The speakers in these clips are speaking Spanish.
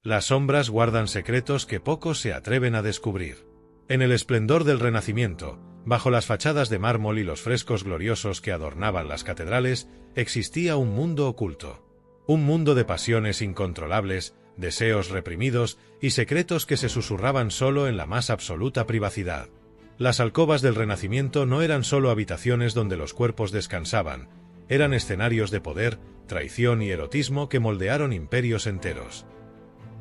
Las sombras guardan secretos que pocos se atreven a descubrir. En el esplendor del Renacimiento, bajo las fachadas de mármol y los frescos gloriosos que adornaban las catedrales, existía un mundo oculto. Un mundo de pasiones incontrolables, deseos reprimidos y secretos que se susurraban solo en la más absoluta privacidad. Las alcobas del Renacimiento no eran solo habitaciones donde los cuerpos descansaban, eran escenarios de poder, traición y erotismo que moldearon imperios enteros.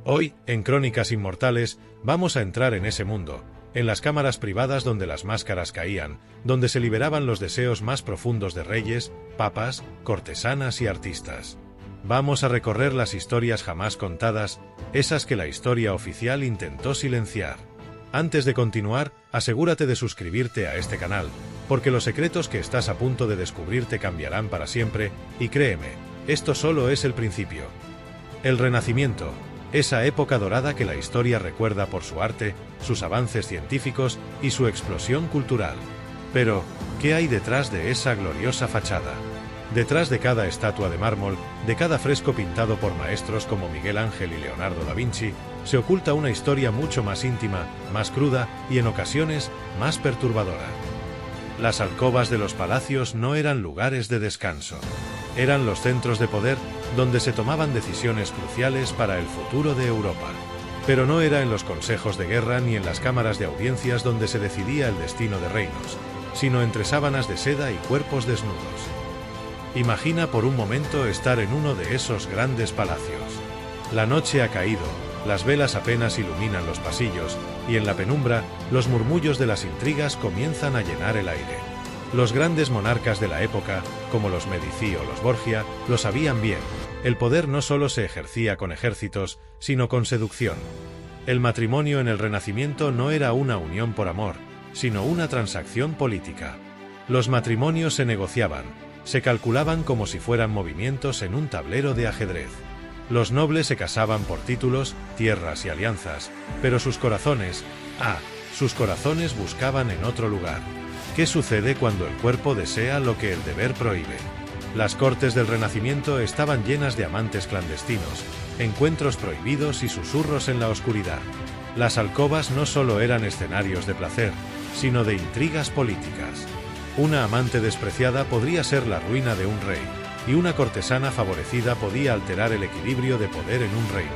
Hoy, en Crónicas Inmortales, vamos a entrar en ese mundo, en las cámaras privadas donde las máscaras caían, donde se liberaban los deseos más profundos de reyes, papas, cortesanas y artistas. Vamos a recorrer las historias jamás contadas, esas que la historia oficial intentó silenciar. Antes de continuar, asegúrate de suscribirte a este canal, porque los secretos que estás a punto de descubrir te cambiarán para siempre, y créeme, esto solo es el principio. El Renacimiento, esa época dorada que la historia recuerda por su arte, sus avances científicos y su explosión cultural. Pero, ¿qué hay detrás de esa gloriosa fachada? Detrás de cada estatua de mármol, de cada fresco pintado por maestros como Miguel Ángel y Leonardo da Vinci, se oculta una historia mucho más íntima, más cruda y en ocasiones más perturbadora. Las alcobas de los palacios no eran lugares de descanso. Eran los centros de poder donde se tomaban decisiones cruciales para el futuro de Europa. Pero no era en los consejos de guerra ni en las cámaras de audiencias donde se decidía el destino de reinos, sino entre sábanas de seda y cuerpos desnudos. Imagina por un momento estar en uno de esos grandes palacios. La noche ha caído, las velas apenas iluminan los pasillos, y en la penumbra, los murmullos de las intrigas comienzan a llenar el aire. Los grandes monarcas de la época, como los Medici o los Borgia, lo sabían bien. El poder no solo se ejercía con ejércitos, sino con seducción. El matrimonio en el Renacimiento no era una unión por amor, sino una transacción política. Los matrimonios se negociaban, se calculaban como si fueran movimientos en un tablero de ajedrez. Los nobles se casaban por títulos, tierras y alianzas, pero sus corazones buscaban en otro lugar. ¿Qué sucede cuando el cuerpo desea lo que el deber prohíbe? Las cortes del Renacimiento estaban llenas de amantes clandestinos, encuentros prohibidos y susurros en la oscuridad. Las alcobas no solo eran escenarios de placer, sino de intrigas políticas. Una amante despreciada podría ser la ruina de un rey, y una cortesana favorecida podía alterar el equilibrio de poder en un reino.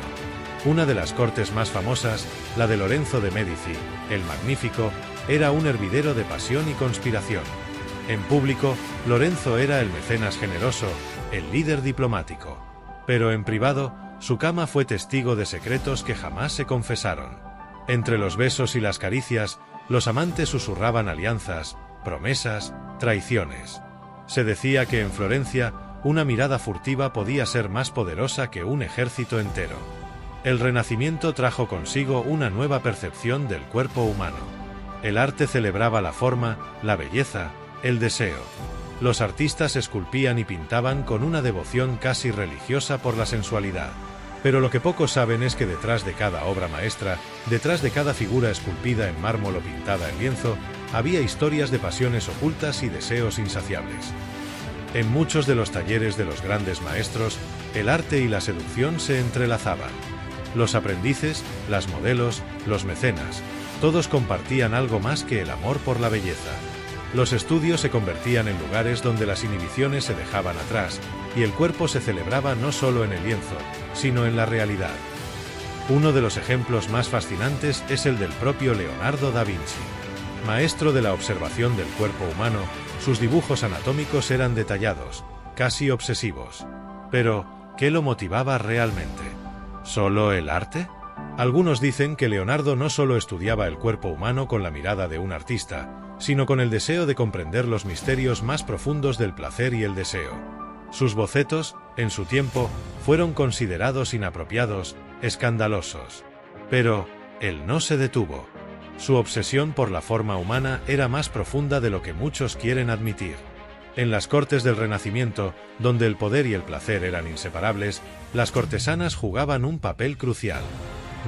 Una de las cortes más famosas, la de Lorenzo de Médici, el Magnífico, era un hervidero de pasión y conspiración. En público, Lorenzo era el mecenas generoso, el líder diplomático. Pero en privado, su cama fue testigo de secretos que jamás se confesaron. Entre los besos y las caricias, los amantes susurraban alianzas, promesas, traiciones. Se decía que en Florencia, una mirada furtiva podía ser más poderosa que un ejército entero. El Renacimiento trajo consigo una nueva percepción del cuerpo humano. El arte celebraba la forma, la belleza, el deseo. Los artistas esculpían y pintaban con una devoción casi religiosa por la sensualidad. Pero lo que pocos saben es que detrás de cada obra maestra, detrás de cada figura esculpida en mármol o pintada en lienzo, había historias de pasiones ocultas y deseos insaciables. En muchos de los talleres de los grandes maestros, el arte y la seducción se entrelazaban. Los aprendices, las modelos, los mecenas, todos compartían algo más que el amor por la belleza. Los estudios se convertían en lugares donde las inhibiciones se dejaban atrás, y el cuerpo se celebraba no solo en el lienzo, sino en la realidad. Uno de los ejemplos más fascinantes es el del propio Leonardo da Vinci. Maestro de la observación del cuerpo humano, sus dibujos anatómicos eran detallados, casi obsesivos. Pero, ¿qué lo motivaba realmente? ¿Solo el arte? Algunos dicen que Leonardo no solo estudiaba el cuerpo humano con la mirada de un artista, sino con el deseo de comprender los misterios más profundos del placer y el deseo. Sus bocetos, en su tiempo, fueron considerados inapropiados, escandalosos. Pero, él no se detuvo. Su obsesión por la forma humana era más profunda de lo que muchos quieren admitir. En las cortes del Renacimiento, donde el poder y el placer eran inseparables, las cortesanas jugaban un papel crucial.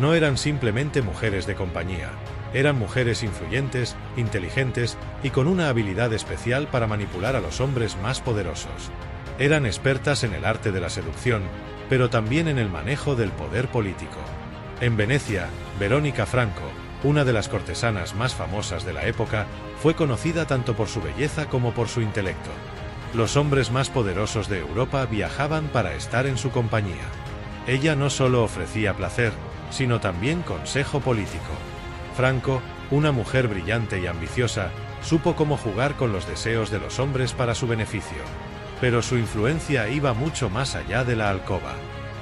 No eran simplemente mujeres de compañía, eran mujeres influyentes, inteligentes y con una habilidad especial para manipular a los hombres más poderosos. Eran expertas en el arte de la seducción, pero también en el manejo del poder político. En Venecia, Verónica Franco, una de las cortesanas más famosas de la época, fue conocida tanto por su belleza como por su intelecto. Los hombres más poderosos de Europa viajaban para estar en su compañía. Ella no solo ofrecía placer, sino también consejo político. Franco, una mujer brillante y ambiciosa, supo cómo jugar con los deseos de los hombres para su beneficio. Pero su influencia iba mucho más allá de la alcoba.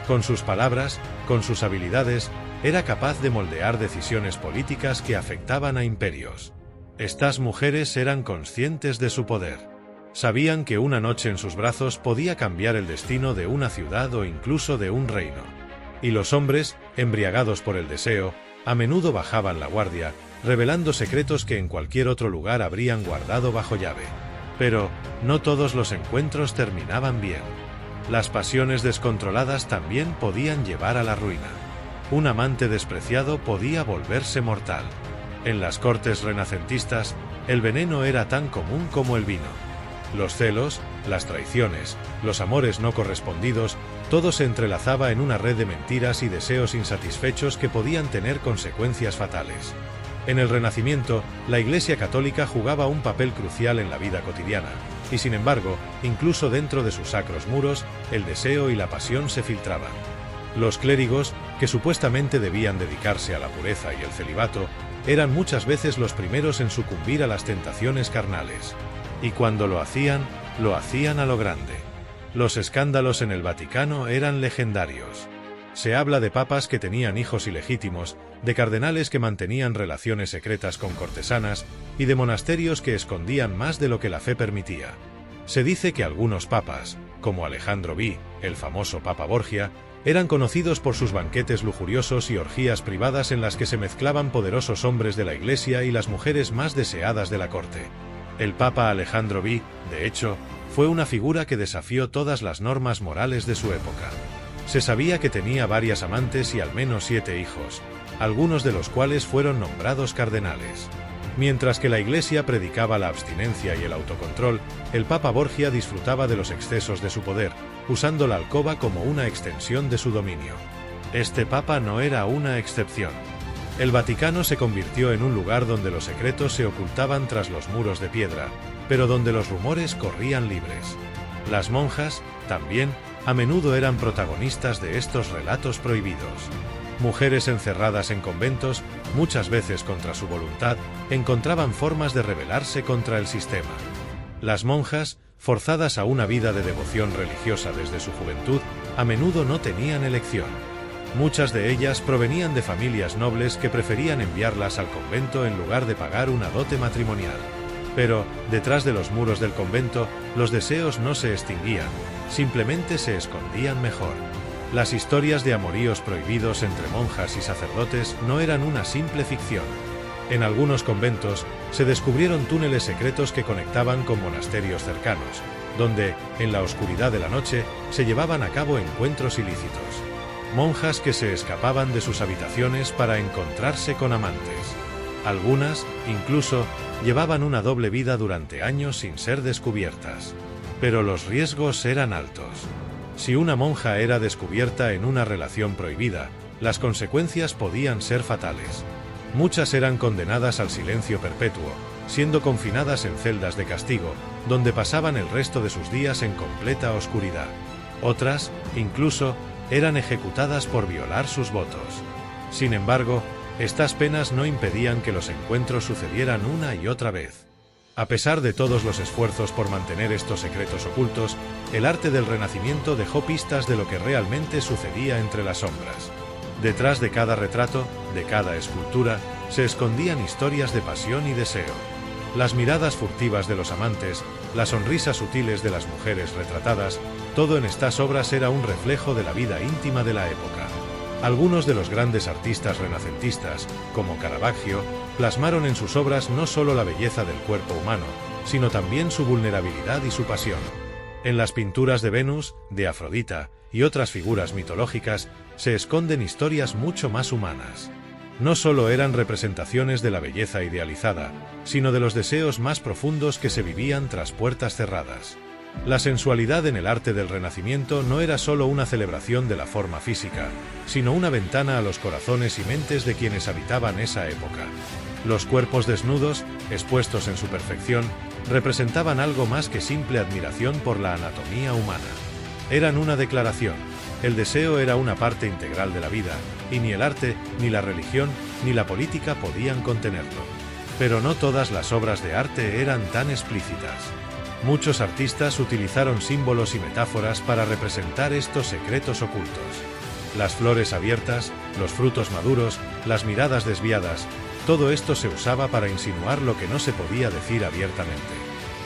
Con sus palabras, con sus habilidades, era capaz de moldear decisiones políticas que afectaban a imperios. Estas mujeres eran conscientes de su poder. Sabían que una noche en sus brazos podía cambiar el destino de una ciudad o incluso de un reino. Y los hombres, embriagados por el deseo, a menudo bajaban la guardia, revelando secretos que en cualquier otro lugar habrían guardado bajo llave. Pero no todos los encuentros terminaban bien. Las pasiones descontroladas también podían llevar a la ruina. Un amante despreciado podía volverse mortal. En las cortes renacentistas, el veneno era tan común como el vino. Los celos, las traiciones, los amores no correspondidos, todo se entrelazaba en una red de mentiras y deseos insatisfechos que podían tener consecuencias fatales. En el Renacimiento, la Iglesia Católica jugaba un papel crucial en la vida cotidiana, y sin embargo, incluso dentro de sus sacros muros, el deseo y la pasión se filtraban. Los clérigos, que supuestamente debían dedicarse a la pureza y el celibato, eran muchas veces los primeros en sucumbir a las tentaciones carnales. Y cuando lo hacían a lo grande. Los escándalos en el Vaticano eran legendarios. Se habla de papas que tenían hijos ilegítimos, de cardenales que mantenían relaciones secretas con cortesanas, y de monasterios que escondían más de lo que la fe permitía. Se dice que algunos papas, como Alejandro V, el famoso Papa Borgia, eran conocidos por sus banquetes lujuriosos y orgías privadas en las que se mezclaban poderosos hombres de la Iglesia y las mujeres más deseadas de la corte. El Papa Alejandro V, de hecho, fue una figura que desafió todas las normas morales de su época. Se sabía que tenía varias amantes y al menos 7 hijos, algunos de los cuales fueron nombrados cardenales. Mientras que la Iglesia predicaba la abstinencia y el autocontrol, el Papa Borgia disfrutaba de los excesos de su poder, usando la alcoba como una extensión de su dominio. Este Papa no era una excepción. El Vaticano se convirtió en un lugar donde los secretos se ocultaban tras los muros de piedra, pero donde los rumores corrían libres. Las monjas, también, a menudo eran protagonistas de estos relatos prohibidos. Mujeres encerradas en conventos, muchas veces contra su voluntad, encontraban formas de rebelarse contra el sistema. Las monjas, forzadas a una vida de devoción religiosa desde su juventud, a menudo no tenían elección. Muchas de ellas provenían de familias nobles que preferían enviarlas al convento en lugar de pagar una dote matrimonial. Pero, detrás de los muros del convento, los deseos no se extinguían, simplemente se escondían mejor. Las historias de amoríos prohibidos entre monjas y sacerdotes no eran una simple ficción. En algunos conventos, se descubrieron túneles secretos que conectaban con monasterios cercanos, donde, en la oscuridad de la noche, se llevaban a cabo encuentros ilícitos. Monjas que se escapaban de sus habitaciones para encontrarse con amantes. Algunas, incluso, llevaban una doble vida durante años sin ser descubiertas. Pero los riesgos eran altos. Si una monja era descubierta en una relación prohibida, las consecuencias podían ser fatales. Muchas eran condenadas al silencio perpetuo, siendo confinadas en celdas de castigo, donde pasaban el resto de sus días en completa oscuridad. Otras, incluso, eran ejecutadas por violar sus votos. Sin embargo, estas penas no impedían que los encuentros sucedieran una y otra vez. A pesar de todos los esfuerzos por mantener estos secretos ocultos, el arte del Renacimiento dejó pistas de lo que realmente sucedía entre las sombras. Detrás de cada retrato, de cada escultura, se escondían historias de pasión y deseo. Las miradas furtivas de los amantes, las sonrisas sutiles de las mujeres retratadas, todo en estas obras era un reflejo de la vida íntima de la época. Algunos de los grandes artistas renacentistas, como Caravaggio, plasmaron en sus obras no solo la belleza del cuerpo humano, sino también su vulnerabilidad y su pasión. En las pinturas de Venus, de Afrodita y otras figuras mitológicas, se esconden historias mucho más humanas. No solo eran representaciones de la belleza idealizada, sino de los deseos más profundos que se vivían tras puertas cerradas. La sensualidad en el arte del Renacimiento no era solo una celebración de la forma física, sino una ventana a los corazones y mentes de quienes habitaban esa época. Los cuerpos desnudos, expuestos en su perfección, representaban algo más que simple admiración por la anatomía humana. Eran una declaración. El deseo era una parte integral de la vida, y ni el arte, ni la religión, ni la política podían contenerlo. Pero no todas las obras de arte eran tan explícitas. Muchos artistas utilizaron símbolos y metáforas para representar estos secretos ocultos. Las flores abiertas, los frutos maduros, las miradas desviadas, todo esto se usaba para insinuar lo que no se podía decir abiertamente.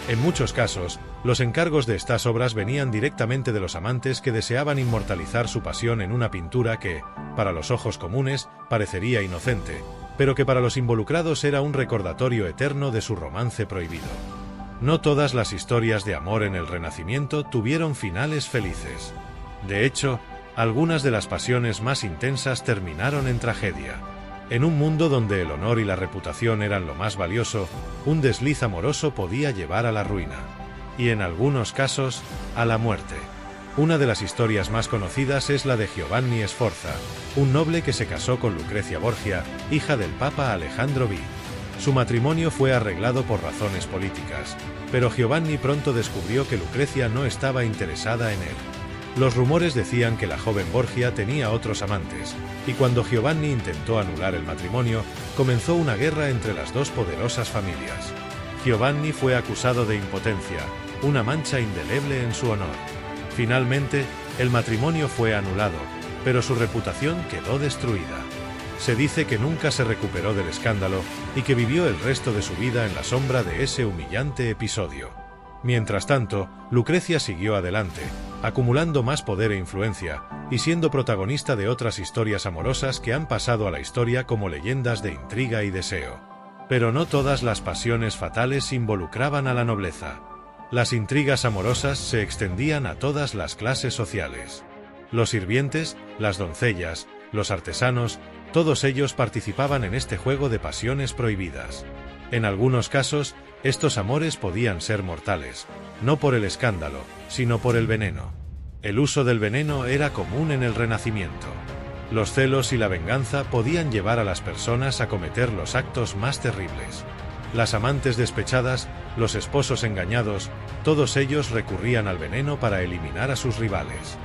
En muchos casos, los encargos de estas obras venían directamente de los amantes que deseaban inmortalizar su pasión en una pintura que, para los ojos comunes, parecería inocente, pero que para los involucrados era un recordatorio eterno de su romance prohibido. No todas las historias de amor en el Renacimiento tuvieron finales felices. De hecho, algunas de las pasiones más intensas terminaron en tragedia. En un mundo donde el honor y la reputación eran lo más valioso, un desliz amoroso podía llevar a la ruina. Y en algunos casos, a la muerte. Una de las historias más conocidas es la de Giovanni Sforza, un noble que se casó con Lucrecia Borgia, hija del Papa Alejandro V. Su matrimonio fue arreglado por razones políticas, pero Giovanni pronto descubrió que Lucrecia no estaba interesada en él. Los rumores decían que la joven Borgia tenía otros amantes, y cuando Giovanni intentó anular el matrimonio, comenzó una guerra entre las dos poderosas familias. Giovanni fue acusado de impotencia, una mancha indeleble en su honor. Finalmente, el matrimonio fue anulado, pero su reputación quedó destruida. Se dice que nunca se recuperó del escándalo y que vivió el resto de su vida en la sombra de ese humillante episodio. Mientras tanto, Lucrecia siguió adelante, acumulando más poder e influencia, y siendo protagonista de otras historias amorosas que han pasado a la historia como leyendas de intriga y deseo. Pero no todas las pasiones fatales involucraban a la nobleza. Las intrigas amorosas se extendían a todas las clases sociales. Los sirvientes, las doncellas, los artesanos, todos ellos participaban en este juego de pasiones prohibidas. En algunos casos, estos amores podían ser mortales, no por el escándalo, sino por el veneno. El uso del veneno era común en el Renacimiento. Los celos y la venganza podían llevar a las personas a cometer los actos más terribles. Las amantes despechadas, los esposos engañados, todos ellos recurrían al veneno para eliminar a sus rivales.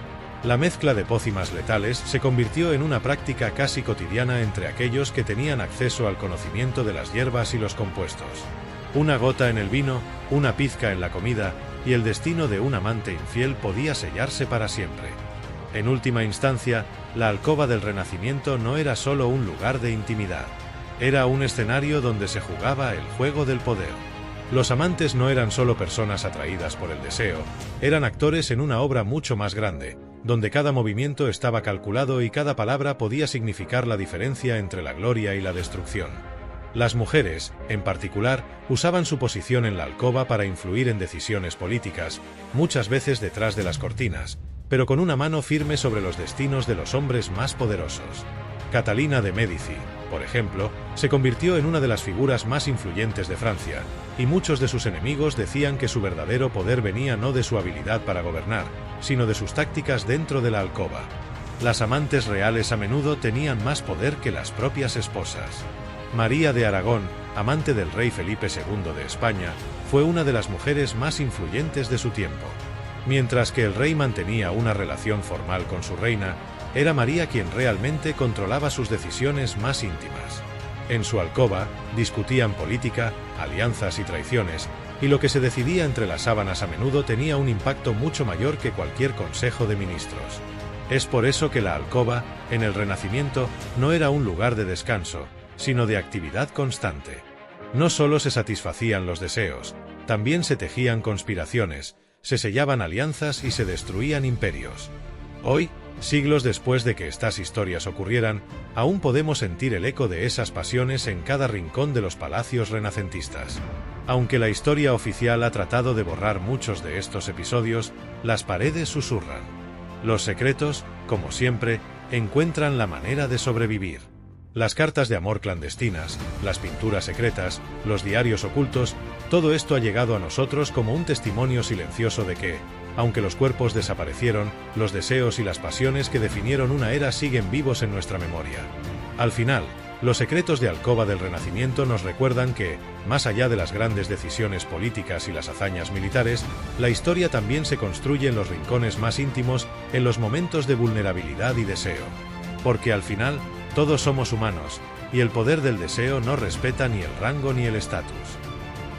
La mezcla de pócimas letales se convirtió en una práctica casi cotidiana entre aquellos que tenían acceso al conocimiento de las hierbas y los compuestos. Una gota en el vino, una pizca en la comida, y el destino de un amante infiel podía sellarse para siempre. En última instancia, la alcoba del Renacimiento no era solo un lugar de intimidad. Era un escenario donde se jugaba el juego del poder. Los amantes no eran solo personas atraídas por el deseo, eran actores en una obra mucho más grande, donde cada movimiento estaba calculado y cada palabra podía significar la diferencia entre la gloria y la destrucción. Las mujeres, en particular, usaban su posición en la alcoba para influir en decisiones políticas, muchas veces detrás de las cortinas, pero con una mano firme sobre los destinos de los hombres más poderosos. Catalina de Médici, por ejemplo, se convirtió en una de las figuras más influyentes de Francia, y muchos de sus enemigos decían que su verdadero poder venía no de su habilidad para gobernar, sino de sus tácticas dentro de la alcoba. Las amantes reales a menudo tenían más poder que las propias esposas. María de Aragón, amante del rey Felipe II de España, fue una de las mujeres más influyentes de su tiempo. Mientras que el rey mantenía una relación formal con su reina, era María quien realmente controlaba sus decisiones más íntimas. En su alcoba, discutían política, alianzas y traiciones, y lo que se decidía entre las sábanas a menudo tenía un impacto mucho mayor que cualquier consejo de ministros. Es por eso que la alcoba, en el Renacimiento, no era un lugar de descanso, sino de actividad constante. No solo se satisfacían los deseos, también se tejían conspiraciones, se sellaban alianzas y se destruían imperios. Hoy, siglos después de que estas historias ocurrieran, aún podemos sentir el eco de esas pasiones en cada rincón de los palacios renacentistas. Aunque la historia oficial ha tratado de borrar muchos de estos episodios, las paredes susurran. Los secretos, como siempre, encuentran la manera de sobrevivir. Las cartas de amor clandestinas, las pinturas secretas, los diarios ocultos, todo esto ha llegado a nosotros como un testimonio silencioso de que, aunque los cuerpos desaparecieron, los deseos y las pasiones que definieron una era siguen vivos en nuestra memoria. Al final, los secretos de alcoba del Renacimiento nos recuerdan que, más allá de las grandes decisiones políticas y las hazañas militares, la historia también se construye en los rincones más íntimos, en los momentos de vulnerabilidad y deseo. Porque al final, todos somos humanos, y el poder del deseo no respeta ni el rango ni el estatus.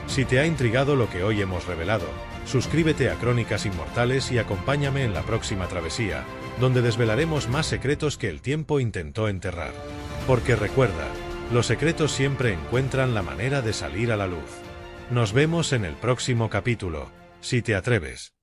Si te ha intrigado lo que hoy hemos revelado, suscríbete a Crónicas Inmortales y acompáñame en la próxima travesía, donde desvelaremos más secretos que el tiempo intentó enterrar. Porque recuerda, los secretos siempre encuentran la manera de salir a la luz. Nos vemos en el próximo capítulo, si te atreves.